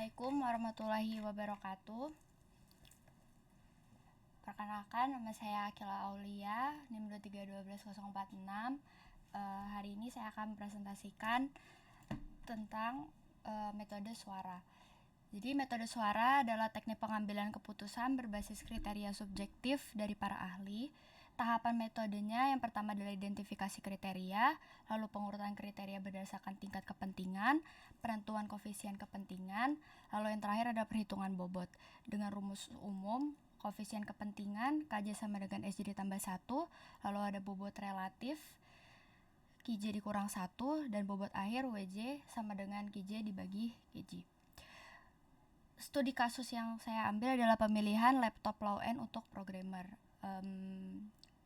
Assalamualaikum warahmatullahi wabarakatuh. Perkenalkan, nama saya Akila Aulia, NIM 2312046. Hari ini saya akan mempresentasikan tentang metode suara. Jadi metode suara adalah teknik pengambilan keputusan berbasis kriteria subjektif dari para ahli. Tahapan metodenya yang pertama adalah identifikasi kriteria, lalu pengurutan kriteria berdasarkan tingkat kepentingan, penentuan koefisien kepentingan, lalu yang terakhir ada perhitungan bobot. Dengan rumus umum, koefisien kepentingan KJ sama dengan SJ ditambah 1, lalu ada bobot relatif QJ dikurang 1, dan bobot akhir WJ sama dengan QJ dibagi QJ. Studi kasus yang saya ambil adalah pemilihan laptop low end untuk programmer.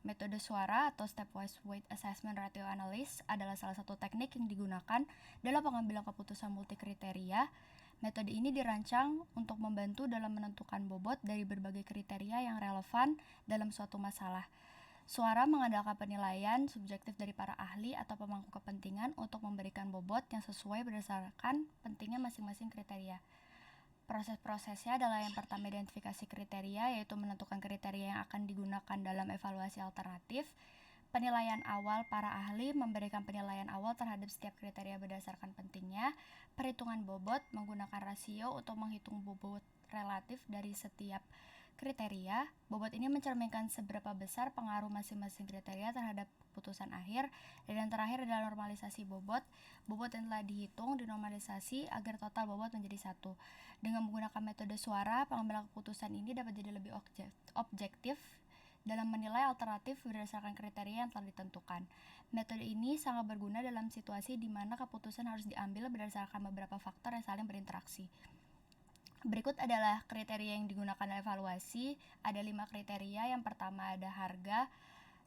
Metode suara atau stepwise weight assessment ratio analysis adalah salah satu teknik yang digunakan dalam pengambilan keputusan multikriteria. Metode ini dirancang untuk membantu dalam menentukan bobot dari berbagai kriteria yang relevan dalam suatu masalah. Suara mengandalkan penilaian subjektif dari para ahli atau pemangku kepentingan untuk memberikan bobot yang sesuai berdasarkan pentingnya masing-masing kriteria. Proses-prosesnya adalah yang pertama identifikasi kriteria, yaitu menentukan kriteria yang akan digunakan dalam evaluasi alternatif. Penilaian awal, para ahli memberikan penilaian awal terhadap setiap kriteria berdasarkan pentingnya. Perhitungan bobot menggunakan rasio untuk menghitung bobot relatif dari setiap kriteria. Bobot ini mencerminkan seberapa besar pengaruh masing-masing kriteria terhadap keputusan akhir. Dan yang terakhir adalah normalisasi bobot. Bobot yang telah dihitung dinormalisasi agar total bobot menjadi 1. Dengan menggunakan metode suara, pengambilan keputusan ini dapat jadi lebih objektif dalam menilai alternatif berdasarkan kriteria yang telah ditentukan. Metode ini sangat berguna dalam situasi di mana keputusan harus diambil berdasarkan beberapa faktor yang saling berinteraksi. Berikut adalah kriteria yang digunakan dalam evaluasi. Ada 5 kriteria. Yang pertama ada harga,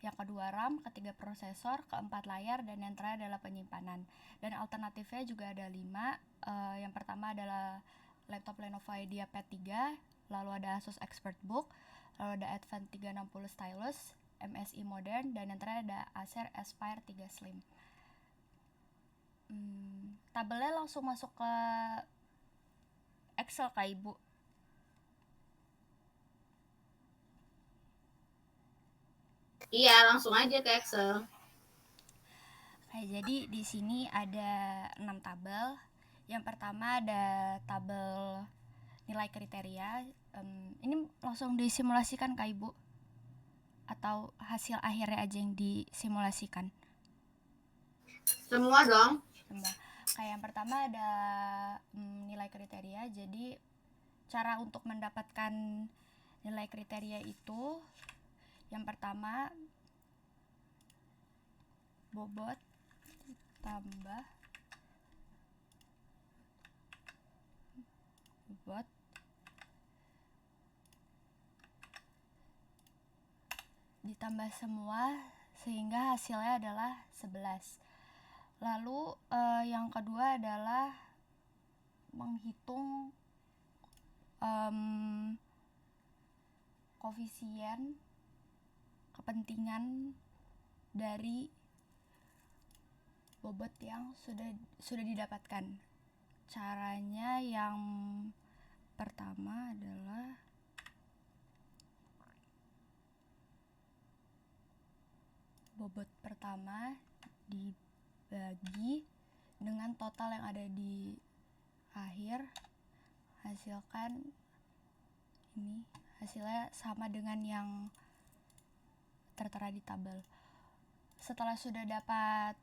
yang kedua RAM, ketiga prosesor, keempat layar, dan yang terakhir adalah penyimpanan. Dan alternatifnya juga ada 5. Yang pertama adalah laptop Lenovo IdeaPad 3, lalu ada Asus ExpertBook, lalu ada Advance 360 Stylus, MSI Modern, dan yang terakhir ada Acer Aspire 3 Slim. Tabelnya langsung masuk ke Excel Kak Ibu. Iya, langsung aja ke Excel. Oke, jadi di sini ada 6 tabel. Yang pertama ada tabel nilai kriteria. Ini langsung disimulasikan Kak Ibu? Atau hasil akhirnya aja yang disimulasikan? Semua dong. Semua. Kayak yang pertama ada nilai kriteria. Jadi cara untuk mendapatkan nilai kriteria itu, yang pertama bobot tambah bobot ditambah semua sehingga hasilnya adalah 11. Lalu yang kedua adalah menghitung koefisien kepentingan dari bobot yang sudah didapatkan. Caranya yang pertama adalah bobot pertama dibagi dengan total yang ada di akhir, hasilkan ini, hasilnya sama dengan yang tertera di tabel. Setelah sudah dapat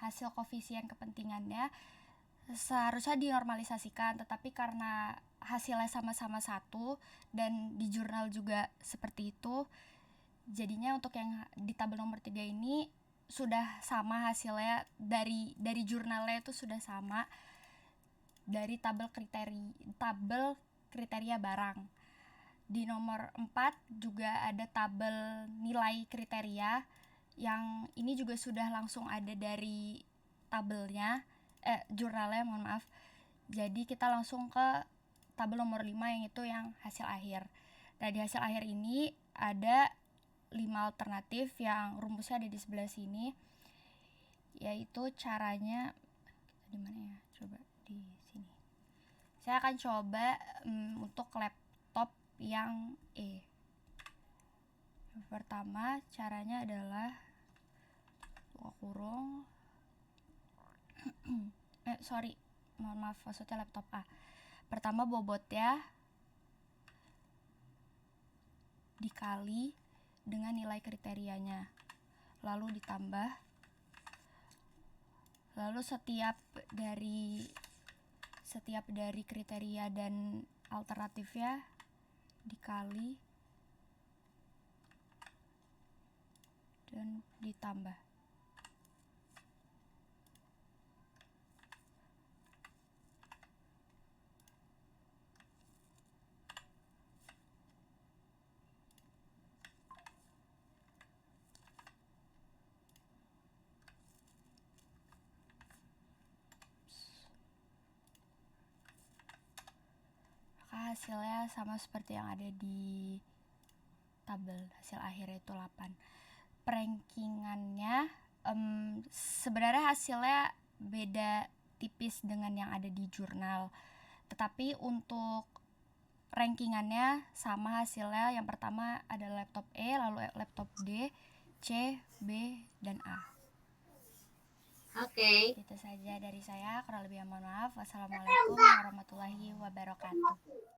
hasil koefisien kepentingannya, seharusnya dinormalisasikan, tetapi karena hasilnya sama-sama 1 dan di jurnal juga seperti itu, jadinya untuk yang di tabel nomor 3 ini sudah sama hasilnya, dari jurnalnya itu sudah sama dari tabel kriteria barang. Di nomor 4 juga ada tabel nilai kriteria, yang ini juga sudah langsung ada dari tabelnya, jurnalnya, mohon maaf. Jadi kita langsung ke tabel nomor 5 yang itu yang hasil akhir. Nah, di hasil akhir ini ada 5 alternatif yang rumusnya ada di sebelah sini, yaitu caranya di mana ya, coba di sini. Saya akan coba untuk laptop yang E. Yang pertama caranya adalah buka kurung. Mohon maaf, maksudnya laptop A. Pertama bobotnya dikali dengan nilai kriterianya, lalu ditambah, lalu setiap dari kriteria dan alternatifnya dikali dan ditambah. Maka hasilnya sama seperti yang ada di tabel hasil akhir, itu 8. Rankingannya sebenarnya hasilnya beda tipis dengan yang ada di jurnal, tetapi untuk rankingannya sama hasilnya. Yang pertama ada laptop E, lalu laptop D, C, B, dan A. Oke. Itu saja dari saya, kurang lebih mohon maaf. Wassalamualaikum warahmatullahi wabarakatuh.